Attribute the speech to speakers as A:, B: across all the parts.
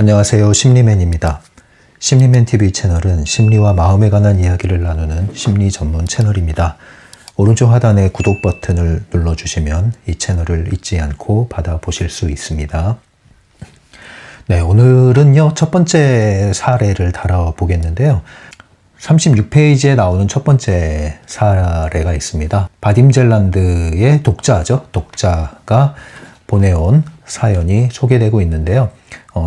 A: 안녕하세요. 심리맨입니다. 심리맨 TV 채널은 심리와 마음에 관한 이야기를 나누는 심리 전문 채널입니다. 오른쪽 하단의 구독 버튼을 눌러주시면 이 채널을 잊지 않고 받아보실 수 있습니다. 네, 오늘은요, 첫 번째 사례를 다뤄보겠는데요. 36페이지에 나오는 첫 번째 사례가 있습니다. 바딤젤란드의 독자죠. 독자가 보내온 사연이 소개되고 있는데요.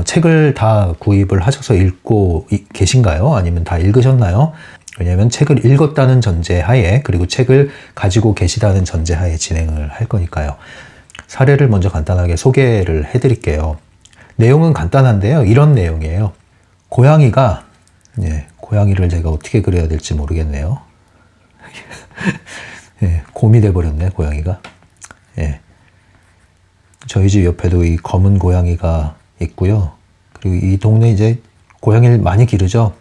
A: 책을 다 구입을 하셔서 읽고 계신가요? 아니면 다 읽으셨나요? 왜냐하면 책을 읽었다는 전제하에, 그리고 책을 가지고 계시다는 전제하에 진행을 할 거니까요. 사례를 먼저 간단하게 소개를 해드릴게요. 내용은 간단한데요. 이런 내용이에요. 고양이가, 고양이를 제가 어떻게 그려야 될지 모르겠네요. 곰이 돼버렸네, 고양이가. 저희 집 옆에도 이 검은 고양이가 있고요. 그리고 이 동네 이제 고양이를 많이 기르죠.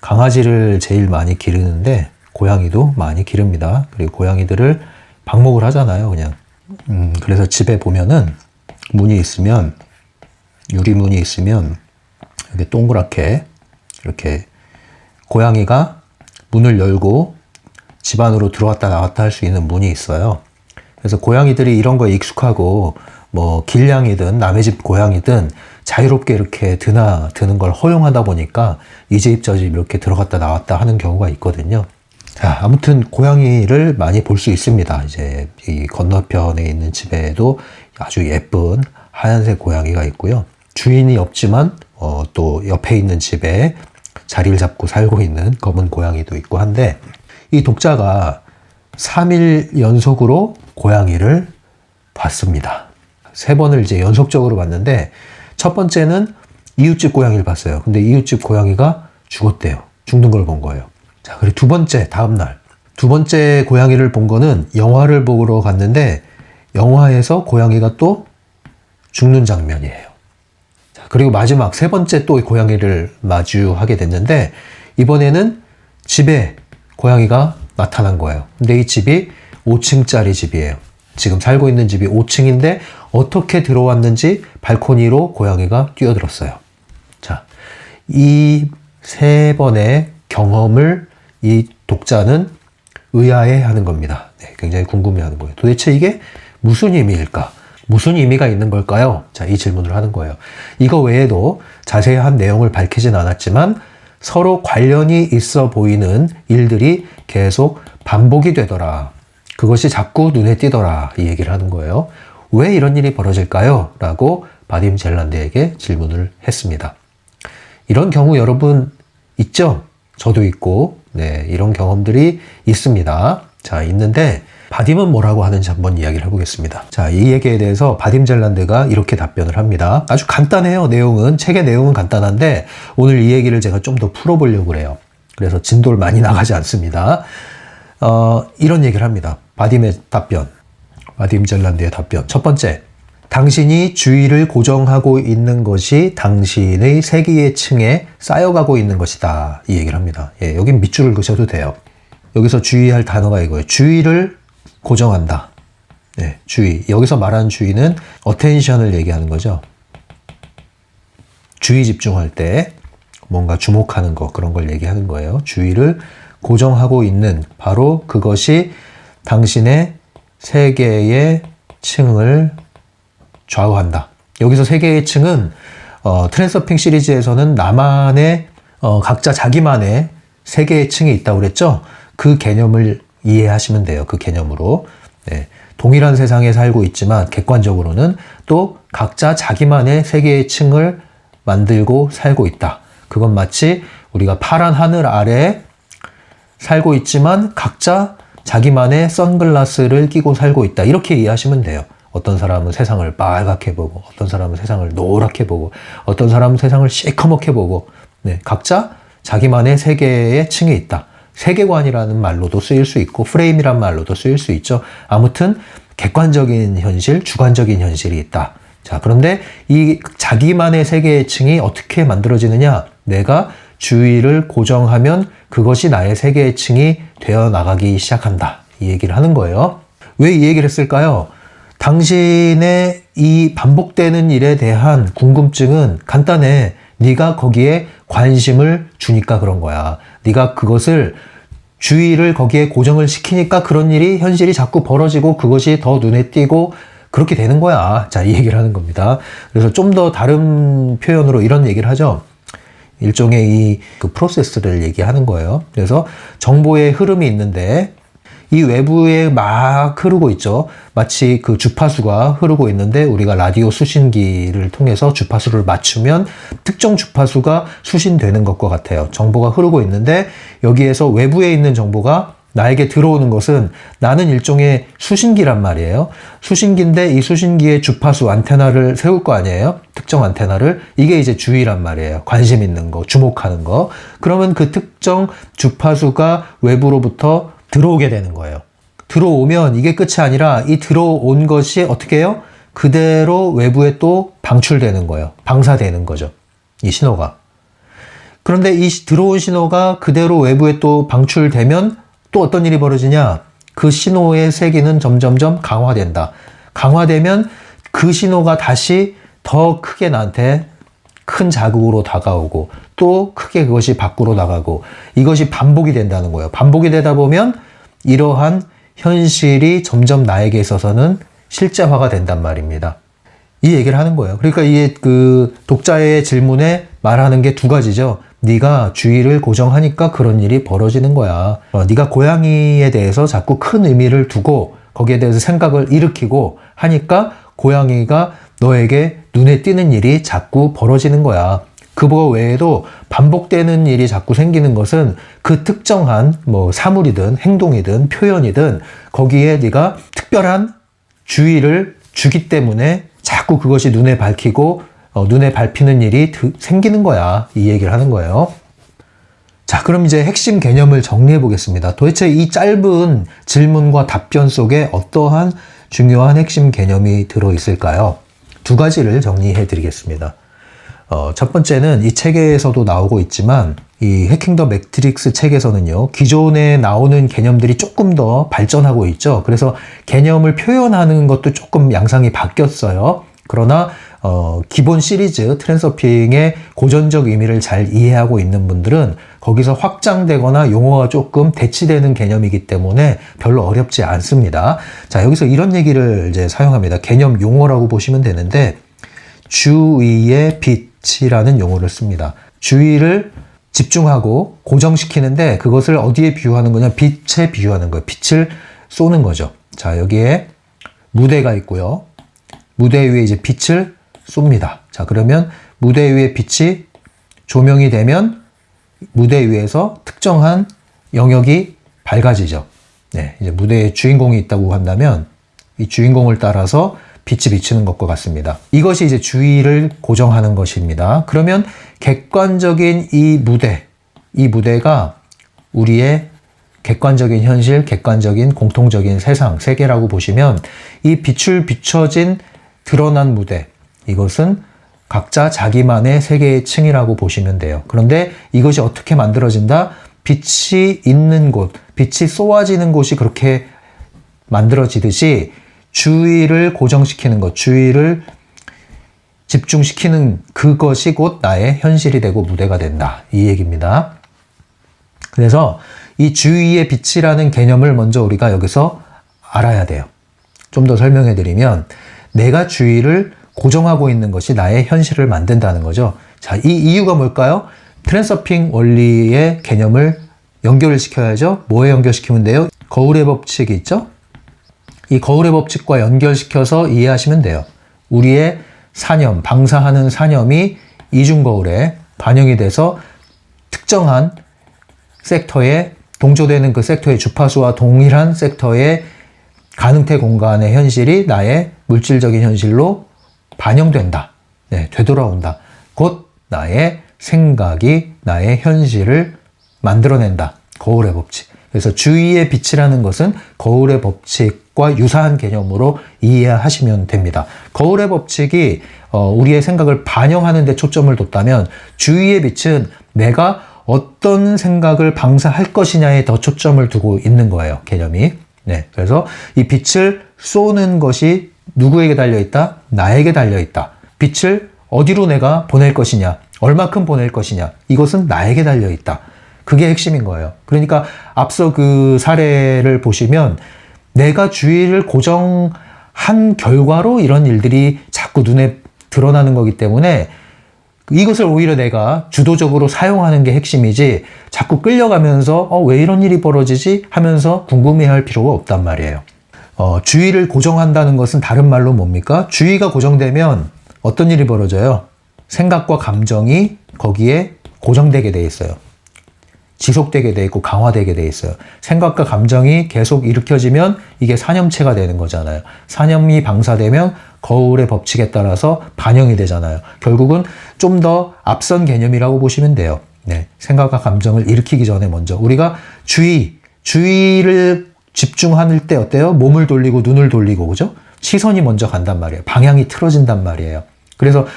A: 강아지를 제일 많이 기르는데 고양이도 많이 기릅니다. 그리고 고양이들을 방목을 하잖아요, 그냥. 그래서 집에 보면은 문이 있으면, 유리문이 있으면 이렇게 동그랗게 이렇게 고양이가 문을 열고 집 안으로 들어왔다 나왔다 할 수 있는 문이 있어요. 그래서 고양이들이 이런 거에 익숙하고, 뭐 길냥이든 남의 집 고양이든 자유롭게 이렇게 드는 걸 허용하다 보니까 이 집 저 집 이렇게 들어갔다 나왔다 하는 경우가 있거든요. 자, 아무튼 고양이를 많이 볼 수 있습니다. 이제 이 건너편에 있는 집에도 아주 예쁜 하얀색 고양이가 있고요. 주인이 없지만 또 옆에 있는 집에 자리를 잡고 살고 있는 검은 고양이도 있고 한데, 이 독자가 3일 연속으로 고양이를 봤습니다. 3번을 이제 연속적으로 봤는데, 첫 번째는 이웃집 고양이를 봤어요. 근데 이웃집 고양이가 죽었대요. 죽는 걸 본 거예요. 자, 그리고 두 번째, 다음날. 두 번째 고양이를 본 거는 영화를 보러 갔는데, 영화에서 고양이가 또 죽는 장면이에요. 자, 그리고 마지막 세 번째 또 고양이를 마주하게 됐는데, 이번에는 집에 고양이가 나타난 거예요. 근데 이 집이 5층짜리 집이에요. 지금 살고 있는 집이 5층인데 어떻게 들어왔는지 발코니로 고양이가 뛰어들었어요. 자, 이 3번의 경험을 이 독자는 의아해하는 겁니다. 굉장히 궁금해하는 거예요. 도대체 이게 무슨 의미일까? 무슨 의미가 있는 걸까요? 자, 이 질문을 하는 거예요. 이거 외에도 자세한 내용을 밝히진 않았지만 서로 관련이 있어 보이는 일들이 계속 반복이 되더라. 그것이 자꾸 눈에 띄더라. 이 얘기를 하는 거예요. 왜 이런 일이 벌어질까요? 라고 바딤젤란드에게 질문을 했습니다. 이런 경우 여러분 있죠? 저도 있고, 이런 경험들이 있습니다. 자, 있는데 바딤은 뭐라고 하는지 한번 이야기를 해보겠습니다. 자, 이 얘기에 대해서 바딤젤란드가 이렇게 답변을 합니다. 아주 간단해요. 내용은, 책의 내용은 간단한데 오늘 이 얘기를 제가 좀 더 풀어보려고 그래요. 그래서 진도를 많이 나가지 않습니다. 이런 얘기를 합니다. 바딤의 답변, 바딤젤란드의 답변. 첫 번째, 당신이 주의를 고정하고 있는 것이 당신의 세계의 층에 쌓여가고 있는 것이다. 이 얘기를 합니다. 여긴 밑줄을 그셔도 돼요. 여기서 주의할 단어가 이거예요. 주의를 고정한다. 주의. 여기서 말하는 주의는 attention을 얘기하는 거죠. 주의 집중할 때 뭔가 주목하는 거, 그런 걸 얘기하는 거예요. 주의를 고정하고 있는, 바로 그것이 당신의 세계의 층을 좌우한다. 여기서 세계의 층은 트랜서핑 시리즈에서는 나만의 각자 자기만의 세계의 층이 있다고 그랬죠. 그 개념을 이해하시면 돼요. 그 개념으로. 동일한 세상에 살고 있지만 객관적으로는 또 각자 자기만의 세계의 층을 만들고 살고 있다. 그건 마치 우리가 파란 하늘 아래에 살고 있지만 각자 자기만의 선글라스를 끼고 살고 있다. 이렇게 이해하시면 돼요. 어떤 사람은 세상을 빨갛게 보고, 어떤 사람은 세상을 노랗게 보고, 어떤 사람은 세상을 시커멓게 보고, 각자 자기만의 세계의 층에 있다. 세계관이라는 말로도 쓰일 수 있고 프레임이란 말로도 쓰일 수 있죠. 아무튼 객관적인 현실, 주관적인 현실이 있다. 자, 그런데 이 자기만의 세계의 층이 어떻게 만들어지느냐? 내가 주의를 고정하면 그것이 나의 세계의 층이 되어 나가기 시작한다. 이 얘기를 하는 거예요. 왜 이 얘기를 했을까요? 당신의 이 반복되는 일에 대한 궁금증은 간단해. 네가 거기에 관심을 주니까 그런 거야. 네가 그것을 주의를 거기에 고정을 시키니까 그런 일이 현실이 자꾸 벌어지고 그것이 더 눈에 띄고 그렇게 되는 거야. 자, 이 얘기를 하는 겁니다. 그래서 좀 더 다른 표현으로 이런 얘기를 하죠. 일종의 그 프로세스를 얘기하는 거예요. 그래서 정보의 흐름이 있는데 이 외부에 막 흐르고 있죠. 마치 그 주파수가 흐르고 있는데 우리가 라디오 수신기를 통해서 주파수를 맞추면 특정 주파수가 수신되는 것과 같아요. 정보가 흐르고 있는데 여기에서 외부에 있는 정보가 나에게 들어오는 것은 나는 일종의 수신기란 말이에요. 수신기인데 이 수신기에 주파수 안테나를 세울 거 아니에요? 특정 안테나를. 이게 이제 주의란 말이에요. 관심 있는 거, 주목하는 거. 그러면 그 특정 주파수가 외부로부터 들어오게 되는 거예요. 들어오면 이게 끝이 아니라 이 들어온 것이 어떻게 해요? 그대로 외부에 또 방출되는 거예요. 방사되는 거죠. 이 신호가. 그런데 이 들어온 신호가 그대로 외부에 또 방출되면 또 어떤 일이 벌어지냐? 그 신호의 세기는 점점점 강화된다. 강화되면 그 신호가 다시 더 크게 나한테 큰 자극으로 다가오고 또 크게 그것이 밖으로 나가고 이것이 반복이 된다는 거예요. 반복이 되다 보면 이러한 현실이 점점 나에게 있어서는 실제화가 된단 말입니다. 이 얘기를 하는 거예요. 그러니까 이 그 독자의 질문에 말하는 게 두 가지죠. 네가 주의를 고정하니까 그런 일이 벌어지는 거야. 네가 고양이에 대해서 자꾸 큰 의미를 두고 거기에 대해서 생각을 일으키고 하니까 고양이가 너에게 눈에 띄는 일이 자꾸 벌어지는 거야. 그거 외에도 반복되는 일이 자꾸 생기는 것은 그 특정한 뭐 사물이든 행동이든 표현이든 거기에 네가 특별한 주의를 주기 때문에 자꾸 그것이 눈에 밝히고 눈에 밟히는 일이 생기는 거야. 이 얘기를 하는 거예요. 자, 그럼 이제 핵심 개념을 정리해 보겠습니다. 도대체 이 짧은 질문과 답변 속에 어떠한 중요한 핵심 개념이 들어있을까요? 두 가지를 정리해 드리겠습니다. 첫 번째는 이 책에서도 나오고 있지만 이 해킹 더 매트릭스 책에서는요, 기존에 나오는 개념들이 조금 더 발전하고 있죠. 그래서 개념을 표현하는 것도 조금 양상이 바뀌었어요. 그러나 기본 시리즈 트랜서핑의 고전적 의미를 잘 이해하고 있는 분들은 거기서 확장되거나 용어가 조금 대치되는 개념이기 때문에 별로 어렵지 않습니다. 자, 여기서 이런 얘기를 이제 사용합니다. 개념 용어라고 보시면 되는데 주의의 빛이라는 용어를 씁니다. 주의를 집중하고 고정시키는데 그것을 어디에 비유하는 거냐? 빛에 비유하는 거예요. 빛을 쏘는 거죠. 자, 여기에 무대가 있고요. 무대 위에 이제 빛을 쏩니다. 자, 그러면 무대 위에 빛이 조명이 되면 무대 위에서 특정한 영역이 밝아지죠. 네, 이제 무대에 주인공이 있다고 한다면 이 주인공을 따라서 빛이 비치는 것과 같습니다. 이것이 이제 주의를 고정하는 것입니다. 그러면 객관적인 이 무대가 우리의 객관적인 현실, 객관적인 공통적인 세상, 세계라고 보시면 이 빛을 비춰진 드러난 무대, 이것은 각자 자기만의 세계의 층이라고 보시면 돼요. 그런데 이것이 어떻게 만들어진다? 빛이 있는 곳, 빛이 쏘아지는 곳이 그렇게 만들어지듯이 주의를 고정시키는 것, 주의를 집중시키는 그것이 곧 나의 현실이 되고 무대가 된다. 이 얘기입니다. 그래서 이 주의의 빛이라는 개념을 먼저 우리가 여기서 알아야 돼요. 좀 더 설명해 드리면 내가 주의를 고정하고 있는 것이 나의 현실을 만든다는 거죠. 자, 이 이유가 뭘까요? 트랜서핑 원리의 개념을 연결을 시켜야죠. 뭐에 연결시키면 돼요? 거울의 법칙이 있죠? 이 거울의 법칙과 연결시켜서 이해하시면 돼요. 우리의 사념, 방사하는 사념이 이중거울에 반영이 돼서 특정한 섹터에 동조되는 그 섹터의 주파수와 동일한 섹터의 가능태 공간의 현실이 나의 물질적인 현실로 반영된다. 네, 되돌아온다. 곧 나의 생각이 나의 현실을 만들어낸다. 거울의 법칙. 그래서 주의의 빛이라는 것은 거울의 법칙과 유사한 개념으로 이해하시면 됩니다. 거울의 법칙이 우리의 생각을 반영하는 데 초점을 뒀다면 주의의 빛은 내가 어떤 생각을 방사할 것이냐에 더 초점을 두고 있는 거예요. 개념이. 네, 그래서 이 빛을 쏘는 것이 누구에게 달려있다? 나에게 달려있다. 빛을 어디로 내가 보낼 것이냐? 얼마큼 보낼 것이냐? 이것은 나에게 달려있다. 그게 핵심인 거예요. 그러니까 앞서 그 사례를 보시면 내가 주의를 고정한 결과로 이런 일들이 자꾸 눈에 드러나는 거기 때문에 이것을 오히려 내가 주도적으로 사용하는 게 핵심이지 자꾸 끌려가면서 왜 이런 일이 벌어지지? 하면서 궁금해할 필요가 없단 말이에요. 주의를 고정한다는 것은 다른 말로 뭡니까? 주의가 고정되면 어떤 일이 벌어져요? 생각과 감정이 거기에 고정되게 돼 있어요. 지속되게 돼 있고 강화되게 돼 있어요. 생각과 감정이 계속 일으켜지면 이게 산염체가 되는 거잖아요. 산염이 방사되면 거울의 법칙에 따라서 반영이 되잖아요. 결국은 좀 더 앞선 개념이라고 보시면 돼요. 네, 생각과 감정을 일으키기 전에 먼저 우리가 주의를 집중할 때 어때요? 몸을 돌리고 눈을 돌리고 그죠? 시선이 먼저 간단 말이에요. 방향이 틀어진단 말이에요. 그래서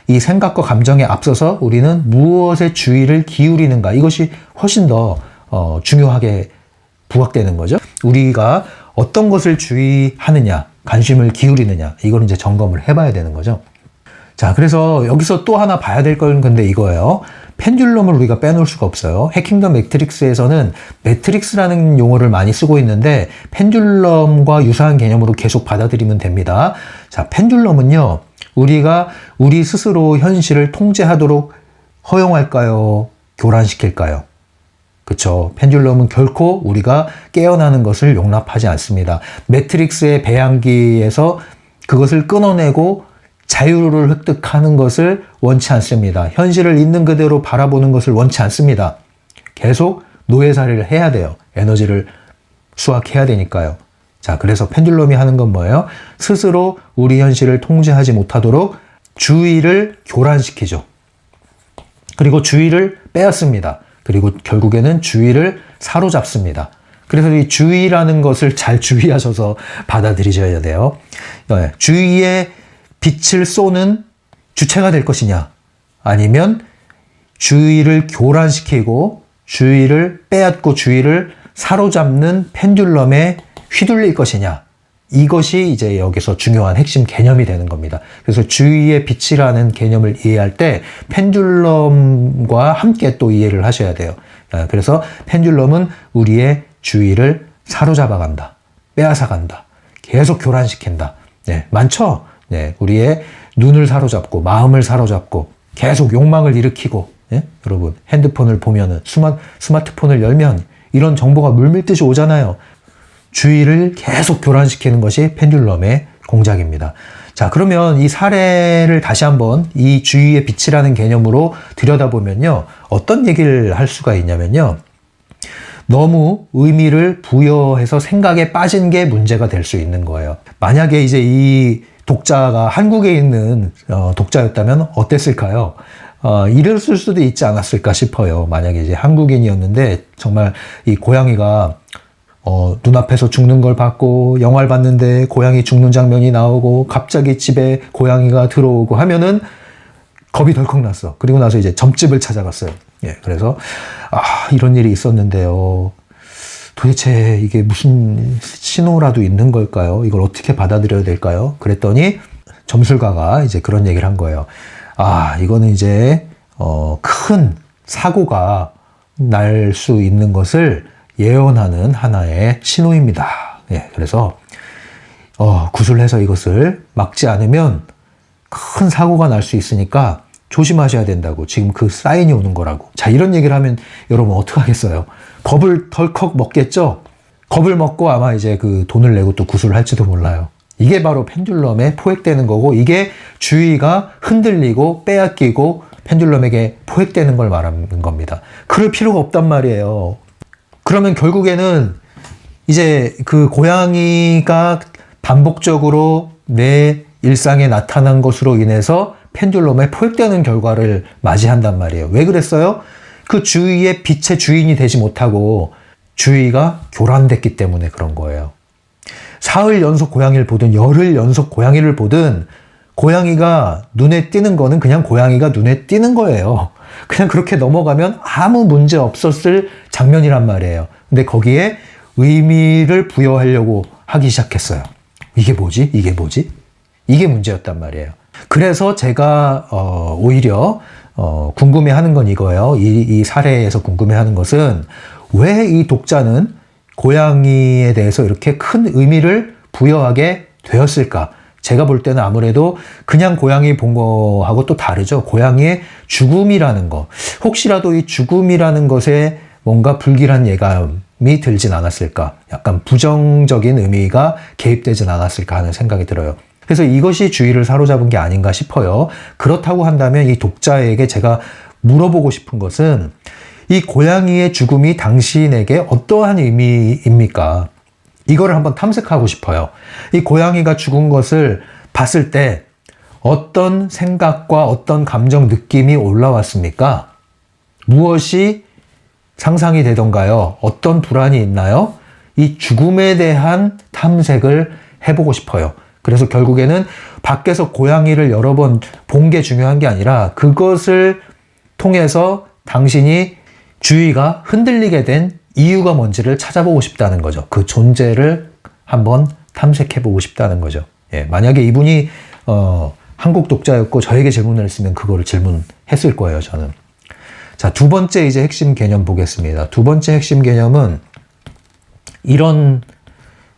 A: 이 생각과 감정에 앞서서 우리는 무엇에 주의를 기울이는가 이것이 훨씬 더 중요하게 부각되는 거죠. 우리가 어떤 것을 주의하느냐, 관심을 기울이느냐 이걸 이제 점검을 해봐야 되는 거죠. 자, 그래서 여기서 또 하나 봐야 될 건 근데 이거예요. 펜듈럼을 우리가 빼놓을 수가 없어요. 해킹 더 매트릭스에서는 매트릭스라는 용어를 많이 쓰고 있는데 펜듈럼과 유사한 개념으로 계속 받아들이면 됩니다. 자, 펜듈럼은요. 우리가 우리 스스로 현실을 통제하도록 허용할까요? 교란시킬까요? 그쵸. 펜듈럼은 결코 우리가 깨어나는 것을 용납하지 않습니다. 매트릭스의 배양기에서 그것을 끊어내고 자유를 획득하는 것을 원치 않습니다. 현실을 있는 그대로 바라보는 것을 원치 않습니다. 계속 노예살이를 해야 돼요. 에너지를 수확해야 되니까요. 자, 그래서 펜듈럼이 하는 건 뭐예요? 스스로 우리 현실을 통제하지 못하도록 주의를 교란시키죠. 그리고 주의를 빼앗습니다. 그리고 결국에는 주의를 사로잡습니다. 그래서 이 주의라는 것을 잘 주의하셔서 받아들이셔야 돼요. 주의의 빛을 쏘는 주체가 될 것이냐? 아니면 주의를 교란시키고 주의를 빼앗고 주의를 사로잡는 펜듈럼에 휘둘릴 것이냐? 이것이 이제 여기서 중요한 핵심 개념이 되는 겁니다. 그래서 주의의 빛이라는 개념을 이해할 때 펜듈럼과 함께 또 이해를 하셔야 돼요. 그래서 펜듈럼은 우리의 주의를 사로잡아간다. 빼앗아간다. 계속 교란시킨다. 네, 많죠? 네, 우리의 눈을 사로잡고 마음을 사로잡고 계속 욕망을 일으키고 여러분 핸드폰을 보면은 스마트폰을 열면 이런 정보가 물밀듯이 오잖아요. 주의를 계속 교란시키는 것이 펜듈럼의 공작입니다. 자, 그러면 이 사례를 다시 한번 이 주의의 빛이라는 개념으로 들여다보면요. 어떤 얘기를 할 수가 있냐면요. 너무 의미를 부여해서 생각에 빠진 게 문제가 될 수 있는 거예요. 만약에 이제 이 독자가 한국에 있는 독자였다면 어땠을까요? 이랬을 수도 있지 않았을까 싶어요. 만약에 이제 한국인이었는데 정말 이 고양이가 눈앞에서 죽는 걸 봤고 영화를 봤는데 고양이 죽는 장면이 나오고 갑자기 집에 고양이가 들어오고 하면은 겁이 덜컥 났어. 그리고 나서 이제 점집을 찾아갔어요. 예, 그래서 이런 일이 있었는데요. 도대체 이게 무슨 신호라도 있는 걸까요? 이걸 어떻게 받아들여야 될까요? 그랬더니 점술가가 이제 그런 얘기를 한 거예요. 이거는 이제 큰 사고가 날 수 있는 것을 예언하는 하나의 신호입니다. 예, 그래서 구술해서 이것을 막지 않으면 큰 사고가 날 수 있으니까 조심하셔야 된다고. 지금 그 사인이 오는 거라고. 자, 이런 얘기를 하면 여러분 어떡하겠어요? 겁을 덜컥 먹겠죠? 겁을 먹고 아마 이제 그 돈을 내고 또 구술을 할지도 몰라요. 이게 바로 펜듈럼에 포획되는 거고, 이게 주의가 흔들리고 빼앗기고 펜듈럼에게 포획되는 걸 말하는 겁니다. 그럴 필요가 없단 말이에요. 그러면 결국에는 이제 그 고양이가 반복적으로 내 일상에 나타난 것으로 인해서 펜듈럼에 포획되는 결과를 맞이한단 말이에요. 왜 그랬어요? 그 주의의 빛의 주인이 되지 못하고 주의가 교란됐기 때문에 그런 거예요. 사흘 연속 고양이를 보든 열흘 연속 고양이를 보든 고양이가 눈에 띄는 거는 그냥 고양이가 눈에 띄는 거예요. 그냥 그렇게 넘어가면 아무 문제 없었을 장면이란 말이에요. 근데 거기에 의미를 부여하려고 하기 시작했어요. 이게 뭐지? 이게 뭐지? 이게 문제였단 말이에요. 그래서 제가 오히려 궁금해하는 건 이거예요. 이 사례에서 궁금해하는 것은 왜 이 독자는 고양이에 대해서 이렇게 큰 의미를 부여하게 되었을까? 제가 볼 때는 아무래도 그냥 고양이 본 거하고 또 다르죠. 고양이의 죽음이라는 거. 혹시라도 이 죽음이라는 것에 뭔가 불길한 예감이 들진 않았을까? 약간 부정적인 의미가 개입되진 않았을까 하는 생각이 들어요. 그래서 이것이 주의를 사로잡은 게 아닌가 싶어요. 그렇다고 한다면 이 독자에게 제가 물어보고 싶은 것은 이 고양이의 죽음이 당신에게 어떠한 의미입니까? 이거를 한번 탐색하고 싶어요. 이 고양이가 죽은 것을 봤을 때 어떤 생각과 어떤 감정, 느낌이 올라왔습니까? 무엇이 상상이 되던가요? 어떤 불안이 있나요? 이 죽음에 대한 탐색을 해보고 싶어요. 그래서 결국에는 밖에서 고양이를 여러 번 본 게 중요한 게 아니라 그것을 통해서 당신이 주의가 흔들리게 된 이유가 뭔지를 찾아보고 싶다는 거죠. 그 존재를 한번 탐색해보고 싶다는 거죠. 예, 만약에 이분이 한국 독자였고 저에게 질문을 했으면 그거를 질문했을 거예요, 저는. 자, 두 번째 이제 핵심 개념 보겠습니다. 두 번째 핵심 개념은 이런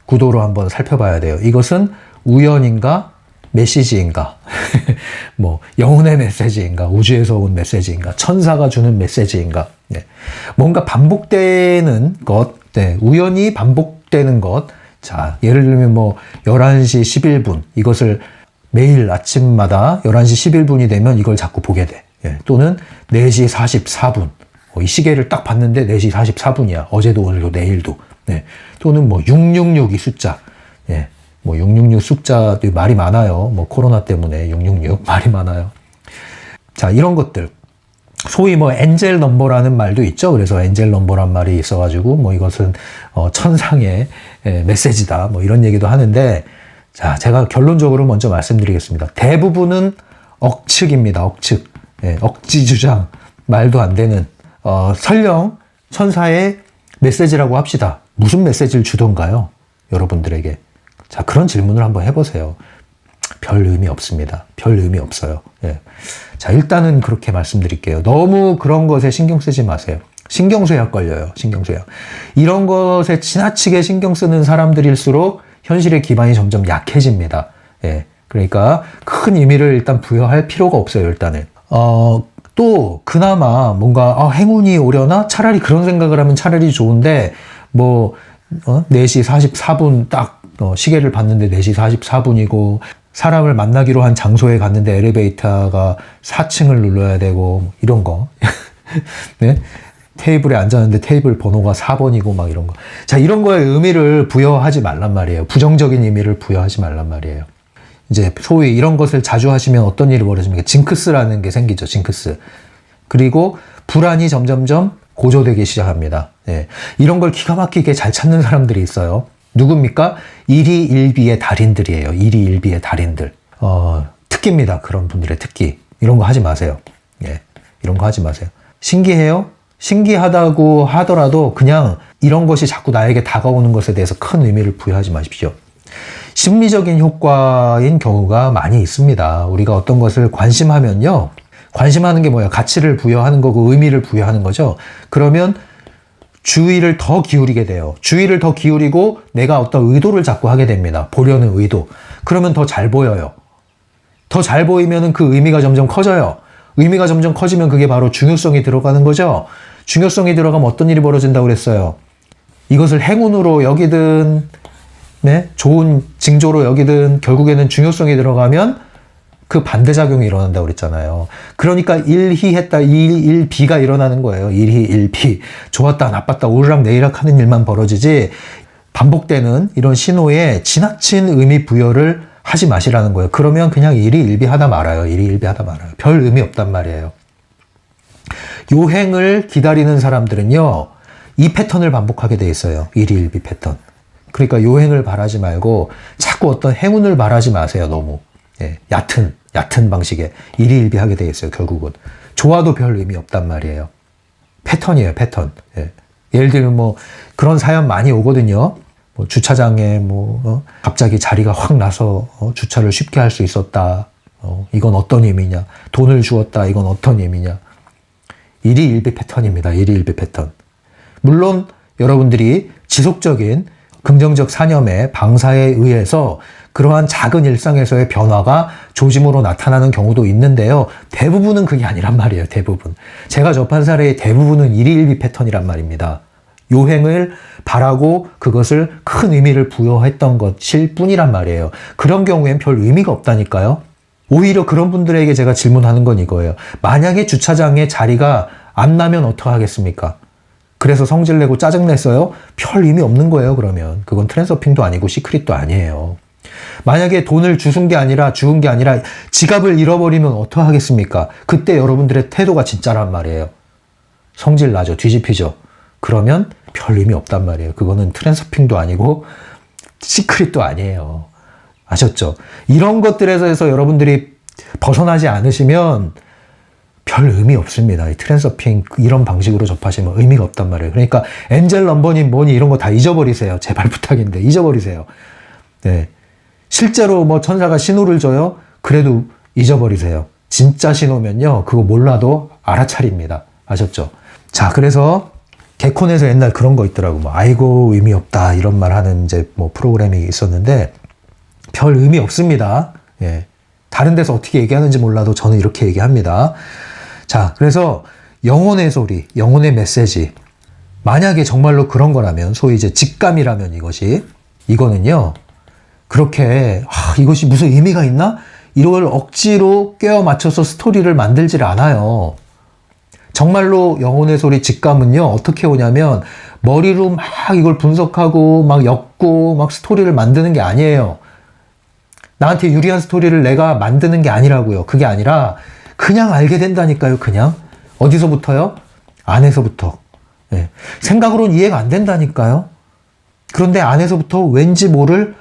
A: 구도로 한번 살펴봐야 돼요. 이것은 우연인가? 메시지인가? 뭐 영혼의 메시지인가? 우주에서 온 메시지인가? 천사가 주는 메시지인가? 네. 뭔가 반복되는 것, 네. 우연히 반복되는 것. 자, 예를 들면 뭐 11시 11분 이것을 매일 아침마다 11시 11분이 되면 이걸 자꾸 보게 돼. 예. 또는 4시 44분. 이 시계를 딱 봤는데 4시 44분이야. 어제도 오늘도 내일도. 네. 또는 뭐 666 이 숫자. 예. 뭐 666 숫자도 말이 많아요. 뭐 코로나 때문에 666 말이 많아요. 자, 이런 것들. 소위 뭐 엔젤 넘버라는 말도 있죠. 그래서 엔젤 넘버란 말이 있어가지고 뭐 이것은 천상의 메시지다. 뭐 이런 얘기도 하는데, 자, 제가 결론적으로 먼저 말씀드리겠습니다. 대부분은 억측입니다. 억측. 예, 억지 주장. 말도 안 되는. 설령 천사의 메시지라고 합시다. 무슨 메시지를 주던가요? 여러분들에게. 자, 그런 질문을 한번 해보세요. 별 의미 없습니다. 별 의미 없어요. 예. 자, 일단은 그렇게 말씀드릴게요. 너무 그런 것에 신경 쓰지 마세요. 신경쇠약 걸려요. 신경쇠약. 이런 것에 지나치게 신경 쓰는 사람들일수록 현실의 기반이 점점 약해집니다. 예. 그러니까 큰 의미를 일단 부여할 필요가 없어요. 일단은. 또 그나마 뭔가 행운이 오려나? 차라리 그런 생각을 하면 차라리 좋은데 뭐 4시 44분 딱 시계를 봤는데 4시 44분이고 사람을 만나기로 한 장소에 갔는데 엘리베이터가 4층을 눌러야 되고 이런 거. 네? 테이블에 앉았는데 테이블 번호가 4번이고 막 이런 거. 자, 이런 거에 의미를 부여하지 말란 말이에요. 부정적인 의미를 부여하지 말란 말이에요. 이제 소위 이런 것을 자주 하시면 어떤 일이 벌어집니까? 징크스라는 게 생기죠. 징크스. 그리고 불안이 점점점 고조되기 시작합니다. 네. 이런 걸 기가 막히게 잘 찾는 사람들이 있어요. 누굽니까? 일희일비의 달인들이에요. 일희일비의 달인들. 특기입니다. 그런 분들의 특기. 이런 거 하지 마세요. 예. 이런 거 하지 마세요. 신기해요? 신기하다고 하더라도 그냥 이런 것이 자꾸 나에게 다가오는 것에 대해서 큰 의미를 부여하지 마십시오. 심리적인 효과인 경우가 많이 있습니다. 우리가 어떤 것을 관심하면요. 관심하는 게 뭐예요? 가치를 부여하는 거고 의미를 부여하는 거죠. 그러면 주의를 더 기울이게 돼요. 주의를 더 기울이고 내가 어떤 의도를 자꾸 하게 됩니다. 보려는 의도. 그러면 더 잘 보여요. 더 잘 보이면 그 의미가 점점 커져요. 의미가 점점 커지면 그게 바로 중요성이 들어가는 거죠. 중요성이 들어가면 어떤 일이 벌어진다고 그랬어요. 이것을 행운으로 여기든 네? 좋은 징조로 여기든 결국에는 중요성이 들어가면 그 반대작용이 일어난다고 그랬잖아요. 그러니까 일희했다, 일비가 일어나는 거예요. 일희, 일비. 좋았다, 나빴다, 오르락 내리락 하는 일만 벌어지지 반복되는 이런 신호에 지나친 의미 부여를 하지 마시라는 거예요. 그러면 그냥 일희, 일비 하다 말아요. 일희, 일비 하다 말아요. 별 의미 없단 말이에요. 요행을 기다리는 사람들은요, 이 패턴을 반복하게 돼 있어요. 일희, 일비 패턴. 그러니까 요행을 바라지 말고 자꾸 어떤 행운을 바라지 마세요. 너무. 예, 얕은 방식의 일희일비하게 돼 있어요. 결국은 좋아도 별 의미 없단 말이에요. 패턴이에요. 패턴. 예. 예를 들면 뭐 그런 사연 많이 오거든요. 주차장에 갑자기 자리가 확 나서 주차를 쉽게 할 수 있었다. 이건 어떤 의미냐. 돈을 주었다. 이건 어떤 의미냐. 일희일비 패턴입니다. 일희일비 패턴. 물론 여러분들이 지속적인 긍정적 사념의 방사에 의해서 그러한 작은 일상에서의 변화가 조짐으로 나타나는 경우도 있는데요. 대부분은 그게 아니란 말이에요. 대부분. 제가 접한 사례의 대부분은 일희일비 패턴이란 말입니다. 요행을 바라고 그것을 큰 의미를 부여했던 것일 뿐이란 말이에요. 그런 경우엔 별 의미가 없다니까요. 오히려 그런 분들에게 제가 질문하는 건 이거예요. 만약에 주차장에 자리가 안 나면 어떡하겠습니까? 그래서 성질내고 짜증냈어요? 별 의미 없는 거예요, 그러면. 그건 트랜서핑도 아니고 시크릿도 아니에요. 만약에 돈을 주운 게 아니라 지갑을 잃어버리면 어떡하겠습니까? 그때 여러분들의 태도가 진짜란 말이에요. 성질 나죠, 뒤집히죠. 그러면 별 의미 없단 말이에요. 그거는 트랜서핑도 아니고 시크릿도 아니에요. 아셨죠? 이런 것들에서 여러분들이 벗어나지 않으시면 별 의미 없습니다. 이 트랜서핑 이런 방식으로 접하시면 의미가 없단 말이에요. 그러니까 엔젤 넘버님 뭐니 이런 거 다 잊어버리세요. 제발 부탁인데 잊어버리세요. 네. 실제로 천사가 신호를 줘요? 그래도 잊어버리세요. 진짜 신호면요. 그거 몰라도 알아차립니다. 아셨죠? 자, 그래서 개콘에서 옛날 그런 거 있더라고. 아이고 의미 없다 이런 말 하는 프로그램이 있었는데 별 의미 없습니다. 예. 다른 데서 어떻게 얘기하는지 몰라도 저는 이렇게 얘기합니다. 자, 그래서 영혼의 소리, 영혼의 메시지. 만약에 정말로 그런 거라면, 소위 이제 직감이라면 이거는요, 그렇게, 이것이 무슨 의미가 있나? 이걸 억지로 꿰어 맞춰서 스토리를 만들질 않아요. 정말로 영혼의 소리 직감은요, 어떻게 오냐면, 머리로 막 이걸 분석하고, 막 엮고, 막 스토리를 만드는 게 아니에요. 나한테 유리한 스토리를 내가 만드는 게 아니라고요. 그게 아니라, 그냥 알게 된다니까요, 그냥. 어디서부터요? 안에서부터. 네. 생각으로는 이해가 안 된다니까요. 그런데 안에서부터 왠지 모를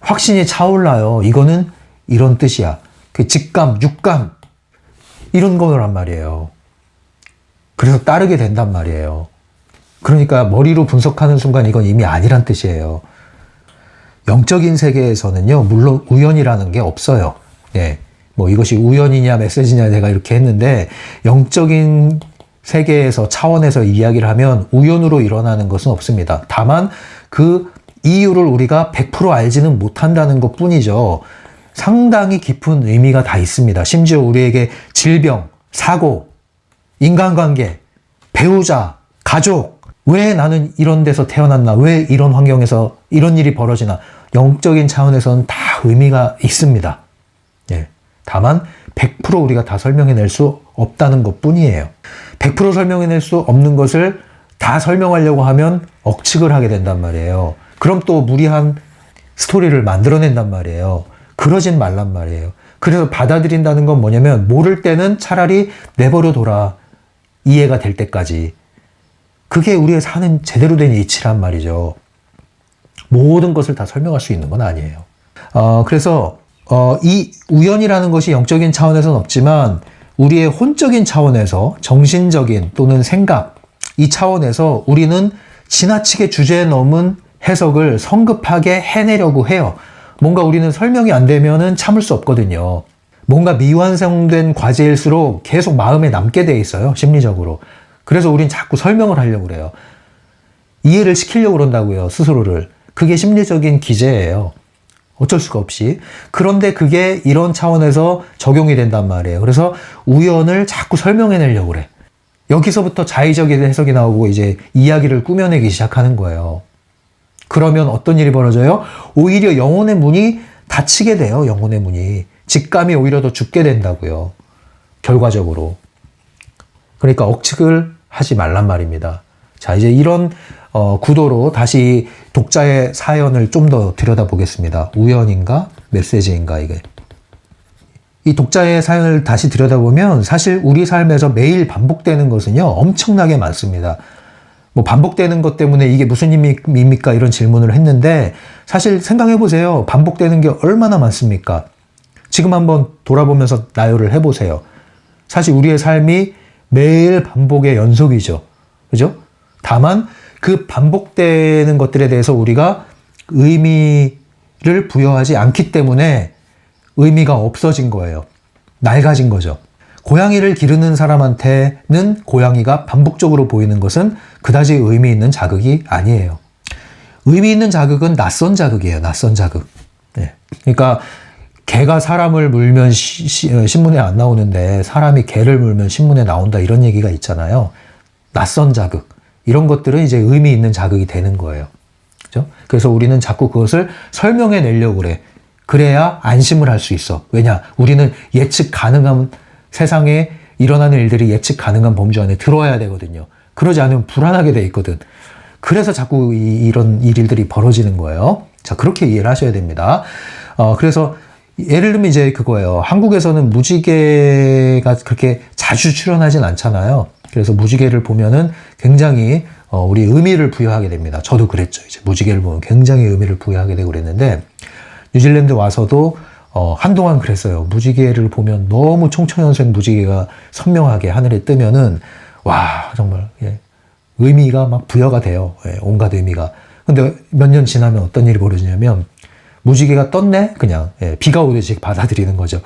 A: 확신이 차올라요. 이거는 이런 뜻이야. 그 직감, 육감. 이런 거란 말이에요. 그래서 따르게 된단 말이에요. 그러니까 머리로 분석하는 순간 이건 이미 아니란 뜻이에요. 영적인 세계에서는요, 물론 우연이라는 게 없어요. 예. 이것이 우연이냐 메시지냐 내가 이렇게 했는데 영적인 세계에서 차원에서 이야기를 하면 우연으로 일어나는 것은 없습니다. 다만 그 이유를 우리가 100% 알지는 못한다는 것 뿐이죠. 상당히 깊은 의미가 다 있습니다. 심지어 우리에게 질병, 사고, 인간관계, 배우자, 가족, 왜 나는 이런 데서 태어났나, 왜 이런 환경에서 이런 일이 벌어지나, 영적인 차원에서는 다 의미가 있습니다. 예. 다만 100% 우리가 다 설명해낼 수 없다는 것 뿐이에요. 100% 설명해낼 수 없는 것을 다 설명하려고 하면 억측을 하게 된단 말이에요. 그럼 또 무리한 스토리를 만들어낸단 말이에요. 그러진 말란 말이에요. 그래서 받아들인다는 건 뭐냐면 모를 때는 차라리 내버려둬라. 이해가 될 때까지. 그게 우리의 사는 제대로 된 이치란 말이죠. 모든 것을 다 설명할 수 있는 건 아니에요. 그래서 이 우연이라는 것이 영적인 차원에서는 없지만 우리의 혼적인 차원에서 정신적인 또는 생각 이 차원에서 우리는 지나치게 주제에 넘은 해석을 성급하게 해내려고 해요. 뭔가 우리는 설명이 안 되면은 참을 수 없거든요. 뭔가 미완성된 과제일수록 계속 마음에 남게 돼 있어요. 심리적으로. 그래서 우린 자꾸 설명을 하려고 그래요. 이해를 시키려고 그런다고요. 스스로를. 그게 심리적인 기제예요. 어쩔 수가 없이. 그런데 그게 이런 차원에서 적용이 된단 말이에요. 그래서 우연을 자꾸 설명해내려고 그래. 여기서부터 자의적인 해석이 나오고 이제 이야기를 꾸며내기 시작하는 거예요. 그러면 어떤 일이 벌어져요? 오히려 영혼의 문이 닫히게 돼요. 영혼의 문이. 직감이 오히려 더 죽게 된다고요. 결과적으로. 그러니까 억측을 하지 말란 말입니다. 자, 이제 이런 구도로 다시 독자의 사연을 좀 더 들여다보겠습니다. 우연인가? 메시지인가? 이게. 이 독자의 사연을 다시 들여다보면 사실 우리 삶에서 매일 반복되는 것은요, 엄청나게 많습니다. 반복되는 것 때문에 이게 무슨 의미입니까? 이런 질문을 했는데 사실 생각해 보세요. 반복되는 게 얼마나 많습니까? 지금 한번 돌아보면서 나열을 해보세요. 사실 우리의 삶이 매일 반복의 연속이죠. 그죠? 다만 그 반복되는 것들에 대해서 우리가 의미를 부여하지 않기 때문에 의미가 없어진 거예요. 낡아진 거죠. 고양이를 기르는 사람한테는 고양이가 반복적으로 보이는 것은 그다지 의미 있는 자극이 아니에요. 의미 있는 자극은 낯선 자극이에요. 낯선 자극. 네. 그러니까 개가 사람을 물면 신문에 안 나오는데 사람이 개를 물면 신문에 나온다 이런 얘기가 있잖아요. 낯선 자극. 이런 것들은 이제 의미 있는 자극이 되는 거예요. 그죠? 그래서 우리는 자꾸 그것을 설명해 내려고 그래. 그래야 안심을 할 수 있어. 왜냐? 우리는 예측 가능한 세상에 일어나는 일들이 예측 가능한 범주 안에 들어와야 되거든요. 그러지 않으면 불안하게 돼 있거든. 그래서 자꾸 이런 일들이 벌어지는 거예요. 자, 그렇게 이해를 하셔야 됩니다. 그래서 예를 들면 이제 그거예요. 한국에서는 무지개가 그렇게 자주 출연하진 않잖아요. 그래서 무지개를 보면은 굉장히 우리 의미를 부여하게 됩니다. 저도 그랬죠. 이제 무지개를 보면 굉장히 의미를 부여하게 되고 그랬는데 뉴질랜드 와서도 한동안 그랬어요. 무지개를 보면 너무 총천연색 무지개가 선명하게 하늘에 뜨면은 와 정말 예, 의미가 막 부여가 돼요. 예, 온갖 의미가. 근데 몇 년 지나면 어떤 일이 벌어지냐면 무지개가 떴네? 그냥 예, 비가 오듯이 받아들이는 거죠.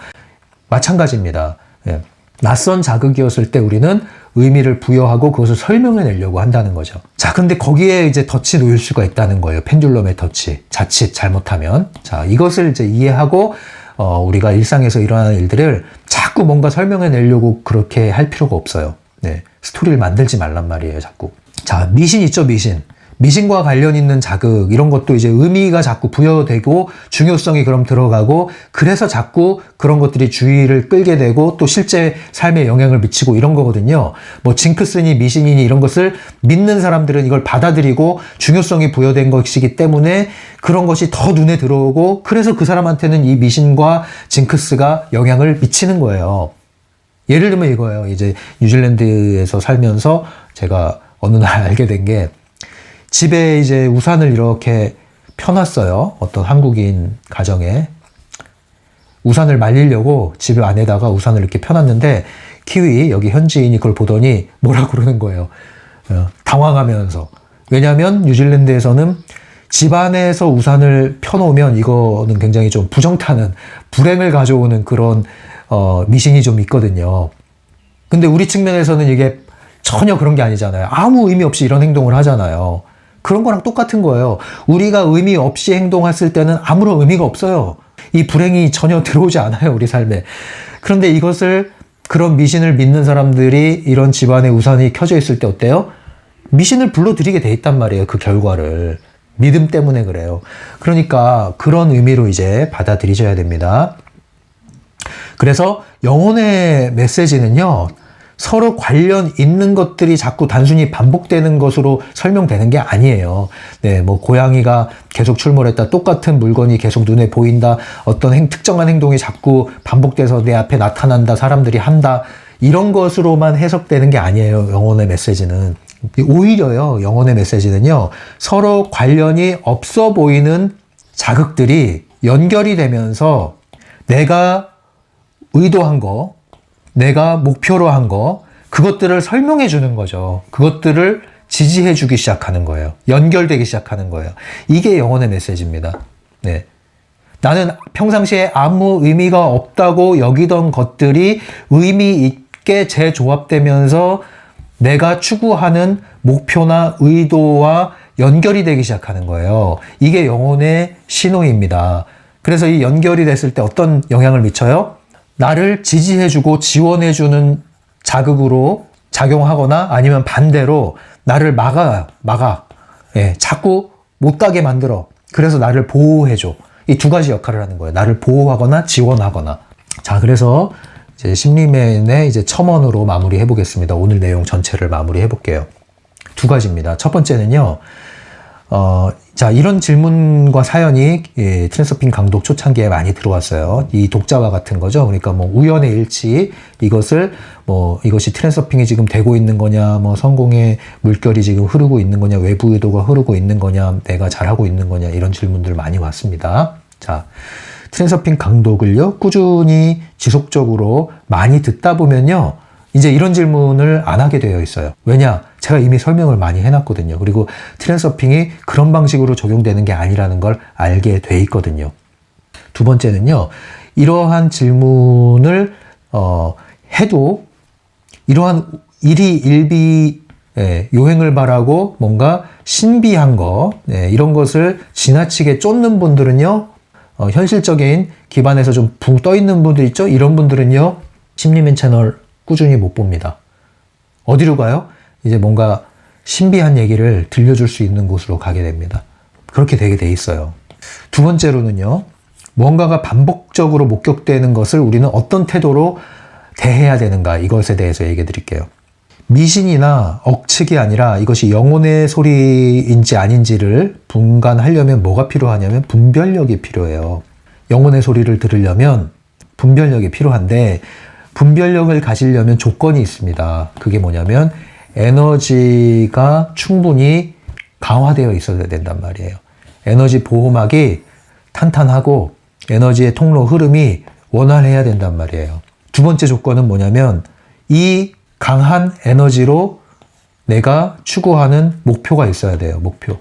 A: 마찬가지입니다. 예, 낯선 자극이었을 때 우리는 의미를 부여하고 그것을 설명해 내려고 한다는 거죠. 자, 근데 거기에 이제 덫이 놓일 수가 있다는 거예요. 펜듈럼의 덫이. 자칫 잘못하면. 자, 이것을 이제 이해하고 우리가 일상에서 일어나는 일들을 자꾸 뭔가 설명해 내려고 그렇게 할 필요가 없어요. 네, 스토리를 만들지 말란 말이에요, 자꾸. 자, 미신 있죠, 미신. 미신과 관련 있는 자극, 이런 것도 이제 의미가 자꾸 부여되고 중요성이 그럼 들어가고 그래서 자꾸 그런 것들이 주의를 끌게 되고 또 실제 삶에 영향을 미치고 이런 거거든요. 뭐 징크스니 미신이니 이런 것을 믿는 사람들은 이걸 받아들이고 중요성이 부여된 것이기 때문에 그런 것이 더 눈에 들어오고 그래서 그 사람한테는 이 미신과 징크스가 영향을 미치는 거예요. 예를 들면 이거예요. 이제 뉴질랜드에서 살면서 제가 어느 날 알게 된 게 집에 이제 우산을 이렇게 펴놨어요. 어떤 한국인 가정에. 우산을 말리려고 집 안에다가 우산을 이렇게 펴놨는데 키위 여기 현지인이 그걸 보더니 뭐라 그러는 거예요. 당황하면서. 왜냐하면 뉴질랜드에서는 집 안에서 우산을 펴놓으면 이거는 굉장히 좀 부정타는 불행을 가져오는 그런 미신이 좀 있거든요. 근데 우리 측면에서는 이게 전혀 그런 게 아니잖아요. 아무 의미 없이 이런 행동을 하잖아요. 그런 거랑 똑같은 거예요. 우리가 의미 없이 행동했을 때는 아무런 의미가 없어요. 이 불행이 전혀 들어오지 않아요, 우리 삶에. 그런데 이것을 그런 미신을 믿는 사람들이 이런 집안에 우산이 켜져 있을 때 어때요? 미신을 불러들이게 돼 있단 말이에요, 그 결과를. 믿음 때문에 그래요. 그러니까 그런 의미로 이제 받아들이셔야 됩니다. 그래서 영혼의 메시지는요, 서로 관련 있는 것들이 자꾸 단순히 반복되는 것으로 설명되는 게 아니에요. 네, 뭐 고양이가 계속 출몰했다, 똑같은 물건이 계속 눈에 보인다, 어떤 특정한 행동이 자꾸 반복돼서 내 앞에 나타난다, 사람들이 한다, 이런 것으로만 해석되는 게 아니에요. 영혼의 메시지는. 오히려요, 영혼의 메시지는요, 서로 관련이 없어 보이는 자극들이 연결이 되면서 내가 의도한 거, 내가 목표로 한 거, 그것들을 설명해 주는 거죠. 그것들을 지지해 주기 시작하는 거예요. 연결되기 시작하는 거예요. 이게 영혼의 메시지입니다. 네. 나는 평상시에 아무 의미가 없다고 여기던 것들이 의미 있게 재조합되면서 내가 추구하는 목표나 의도와 연결이 되기 시작하는 거예요. 이게 영혼의 신호입니다. 그래서 이 연결이 됐을 때 어떤 영향을 미쳐요? 나를 지지해주고 지원해주는 자극으로 작용하거나 아니면 반대로 나를 막아. 예, 자꾸 못 가게 만들어. 그래서 나를 보호해줘. 이 두 가지 역할을 하는 거예요. 나를 보호하거나 지원하거나. 자, 그래서 이제 심리맨의 이제 첨언으로 마무리해 보겠습니다. 오늘 내용 전체를 마무리해 볼게요. 두 가지입니다. 첫 번째는요, 자, 이런 질문과 사연이 트랜서핑 강독 초창기에 많이 들어왔어요. 이 독자와 같은 거죠. 그러니까 뭐 우연의 일치, 이것이 트랜서핑이 지금 되고 있는 거냐, 뭐 성공의 물결이 지금 흐르고 있는 거냐, 외부 의도가 흐르고 있는 거냐, 내가 잘하고 있는 거냐, 이런 질문들 많이 왔습니다. 자, 트랜서핑 강독을요, 꾸준히 지속적으로 많이 듣다 보면요, 이제 이런 질문을 안 하게 되어 있어요. 왜냐? 제가 이미 설명을 많이 해놨거든요. 그리고 트렌서핑이 그런 방식으로 적용되는 게 아니라는 걸 알게 돼 있거든요. 두 번째는요, 이러한 질문을 해도 이러한 일희일비 요행을 바라고 뭔가 신비한 거, 이런 것을 지나치게 쫓는 분들은요, 현실적인 기반에서 좀 붕 떠 있는 분들 있죠? 이런 분들은요, 심리맨 채널 꾸준히 못 봅니다. 어디로 가요? 이제 뭔가 신비한 얘기를 들려줄 수 있는 곳으로 가게 됩니다. 그렇게 되게 돼 있어요. 두 번째로는요, 뭔가가 반복적으로 목격되는 것을 우리는 어떤 태도로 대해야 되는가, 이것에 대해서 얘기해 드릴게요. 미신이나 억측이 아니라 이것이 영혼의 소리인지 아닌지를 분간하려면 뭐가 필요하냐면 분별력이 필요해요. 영혼의 소리를 들으려면 분별력이 필요한데, 분별력을 가지려면 조건이 있습니다. 그게 뭐냐면 에너지가 충분히 강화되어 있어야 된단 말이에요. 에너지 보호막이 탄탄하고 에너지의 통로 흐름이 원활해야 된단 말이에요. 두 번째 조건은 뭐냐면 이 강한 에너지로 내가 추구하는 목표가 있어야 돼요. 목표.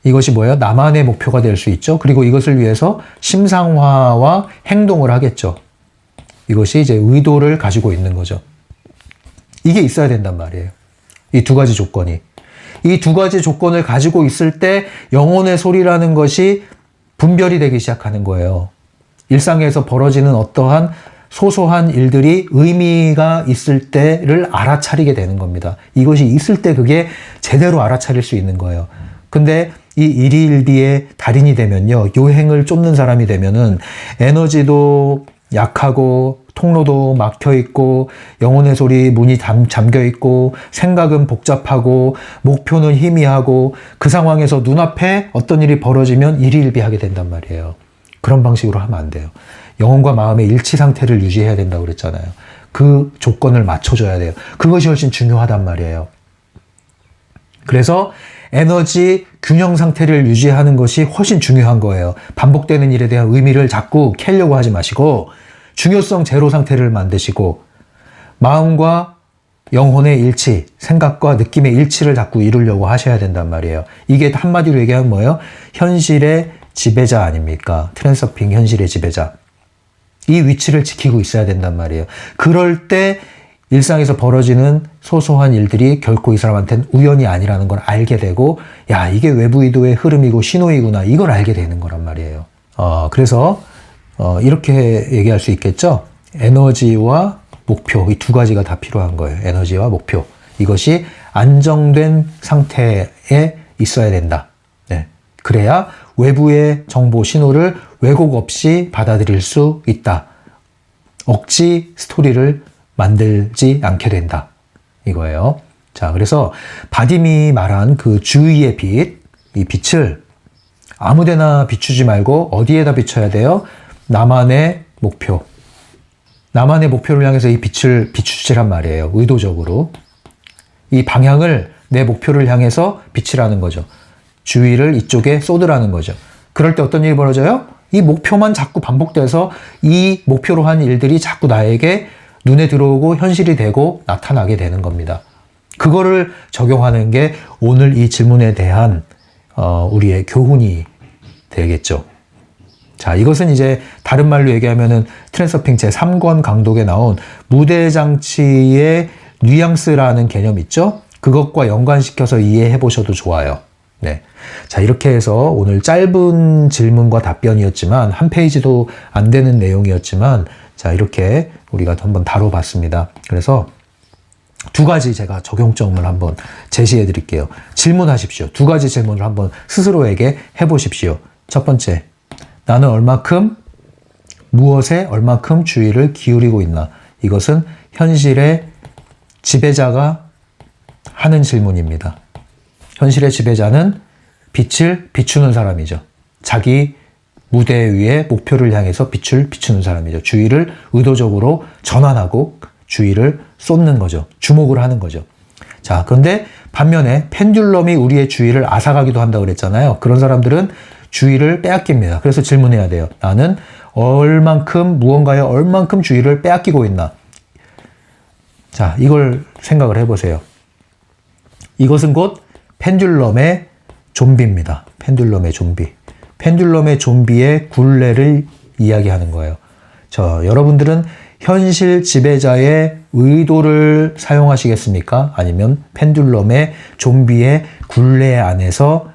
A: 이것이 뭐예요? 나만의 목표가 될 수 있죠. 그리고 이것을 위해서 심상화와 행동을 하겠죠. 이것이 이제 의도를 가지고 있는 거죠. 이게 있어야 된단 말이에요. 이 두 가지 조건이. 이 두 가지 조건을 가지고 있을 때 영혼의 소리라는 것이 분별이 되기 시작하는 거예요. 일상에서 벌어지는 어떠한 소소한 일들이 의미가 있을 때를 알아차리게 되는 겁니다. 이것이 있을 때 그게 제대로 알아차릴 수 있는 거예요. 근데 이 일희일비의 달인이 되면요, 요행을 쫓는 사람이 되면은 에너지도 약하고 통로도 막혀 있고 영혼의 소리 문이 잠겨 있고 생각은 복잡하고 목표는 희미하고 그 상황에서 눈앞에 어떤 일이 벌어지면 일희일비하게 된단 말이에요. 그런 방식으로 하면 안 돼요. 영혼과 마음의 일치 상태를 유지해야 된다고 그랬잖아요. 그 조건을 맞춰줘야 돼요. 그것이 훨씬 중요하단 말이에요. 그래서 에너지 균형 상태를 유지하는 것이 훨씬 중요한 거예요. 반복되는 일에 대한 의미를 자꾸 캐려고 하지 마시고 중요성 제로 상태를 만드시고 마음과 영혼의 일치, 생각과 느낌의 일치를 자꾸 이루려고 하셔야 된단 말이에요. 이게 한마디로 얘기하면 뭐예요? 현실의 지배자 아닙니까? 트랜서핑 현실의 지배자. 이 위치를 지키고 있어야 된단 말이에요. 그럴 때 일상에서 벌어지는 소소한 일들이 결코 이 사람한테는 우연이 아니라는 걸 알게 되고, 야, 이게 외부 의도의 흐름이고 신호이구나, 이걸 알게 되는 거란 말이에요. 그래서 이렇게 얘기할 수 있겠죠. 에너지와 목표, 이 두 가지가 다 필요한 거예요. 에너지와 목표. 이것이 안정된 상태에 있어야 된다. 네. 그래야 외부의 정보 신호를 왜곡 없이 받아들일 수 있다. 억지 스토리를 만들지 않게 된다. 이거예요. 자, 그래서 바딤이 말한 그 주위의 빛, 이 빛을 아무데나 비추지 말고 어디에다 비춰야 돼요? 나만의 목표. 나만의 목표를 향해서 이 빛을 비추시란 말이에요. 의도적으로. 이 방향을 내 목표를 향해서 비치라는 거죠. 주의를 이쪽에 쏟으라는 거죠. 그럴 때 어떤 일이 벌어져요? 이 목표만 자꾸 반복돼서 이 목표로 한 일들이 자꾸 나에게 눈에 들어오고 현실이 되고 나타나게 되는 겁니다. 그거를 적용하는 게 오늘 이 질문에 대한 우리의 교훈이 되겠죠. 자, 이것은 이제 다른 말로 얘기하면은 트랜서핑 제3권 강독에 나온 무대장치의 뉘앙스라는 개념 있죠? 그것과 연관시켜서 이해해 보셔도 좋아요. 네. 자, 이렇게 해서 오늘 짧은 질문과 답변이었지만 한 페이지도 안 되는 내용이었지만 자, 이렇게 우리가 한번 다뤄봤습니다. 그래서 두 가지 제가 적용점을 한번 제시해 드릴게요. 질문하십시오. 두 가지 질문을 한번 스스로에게 해보십시오. 첫 번째, 나는 무엇에 얼마큼 주의를 기울이고 있나? 이것은 현실의 지배자가 하는 질문입니다. 현실의 지배자는 빛을 비추는 사람이죠. 자기 무대 위에 목표를 향해서 빛을 비추는 사람이죠. 주의를 의도적으로 전환하고 주의를 쏟는 거죠. 주목을 하는 거죠. 자, 그런데 반면에 펜듈럼이 우리의 주의를 앗아가기도 한다고 그랬잖아요. 그런 사람들은 주의를 빼앗깁니다. 그래서 질문해야 돼요. 나는 무언가에 얼만큼 주의를 빼앗기고 있나? 자, 이걸 생각을 해보세요. 이것은 곧 펜듈럼의 좀비입니다. 펜듈럼의 좀비. 펜듈럼의 좀비의 굴레를 이야기하는 거예요. 여러분들은 현실 지배자의 의도를 사용하시겠습니까? 아니면 펜듈럼의 좀비의 굴레 안에서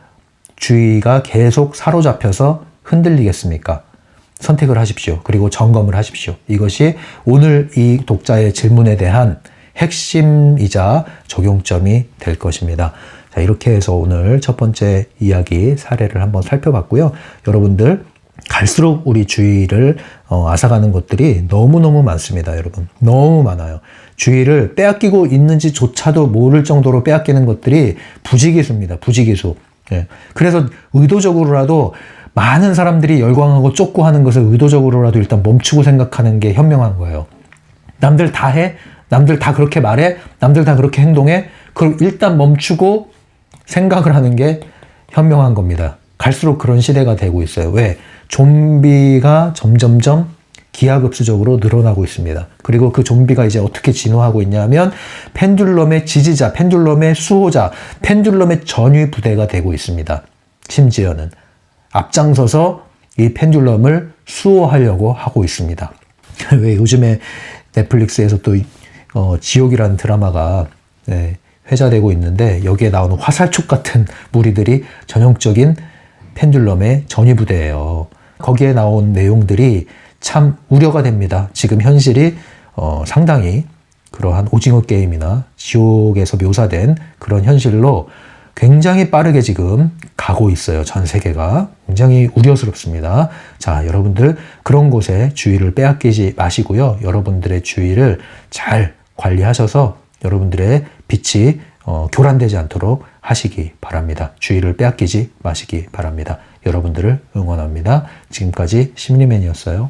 A: 주의가 계속 사로잡혀서 흔들리겠습니까? 선택을 하십시오. 그리고 점검을 하십시오. 이것이 오늘 이 독자의 질문에 대한 핵심이자 적용점이 될 것입니다. 자, 이렇게 해서 오늘 첫 번째 이야기 사례를 한번 살펴봤고요. 여러분들 갈수록 우리 주의를 앗아가는 것들이 너무너무 많습니다. 여러분 너무 많아요. 주의를 빼앗기고 있는지조차도 모를 정도로 빼앗기는 것들이 부지기수입니다. 부지기수. 예. 그래서 의도적으로라도 많은 사람들이 열광하고 쫓고 하는 것을 의도적으로라도 일단 멈추고 생각하는 게 현명한 거예요. 남들 다 해? 남들 다 그렇게 말해? 남들 다 그렇게 행동해? 그걸 일단 멈추고 생각을 하는 게 현명한 겁니다. 갈수록 그런 시대가 되고 있어요. 왜? 좀비가 점점점 기하급수적으로 늘어나고 있습니다. 그리고 그 좀비가 이제 어떻게 진화하고 있냐면 펜듈럼의 지지자, 펜듈럼의 수호자, 펜듈럼의 전위 부대가 되고 있습니다. 심지어는 앞장서서 이 펜듈럼을 수호하려고 하고 있습니다. 왜 요즘에 넷플릭스에서 또 지옥이라는 드라마가 회자되고 있는데 여기에 나오는 화살촉 같은 무리들이 전형적인 펜듈럼의 전위부대예요. 거기에 나온 내용들이 참 우려가 됩니다. 지금 현실이 상당히 그러한 오징어 게임이나 지옥에서 묘사된 그런 현실로 굉장히 빠르게 지금 가고 있어요. 전 세계가. 굉장히 우려스럽습니다. 자, 여러분들 그런 곳에 주의를 빼앗기지 마시고요. 여러분들의 주의를 잘 관리하셔서 여러분들의 빛이 교란되지 않도록 하시기 바랍니다. 주의를 빼앗기지 마시기 바랍니다. 여러분들을 응원합니다. 지금까지 심리맨이었어요.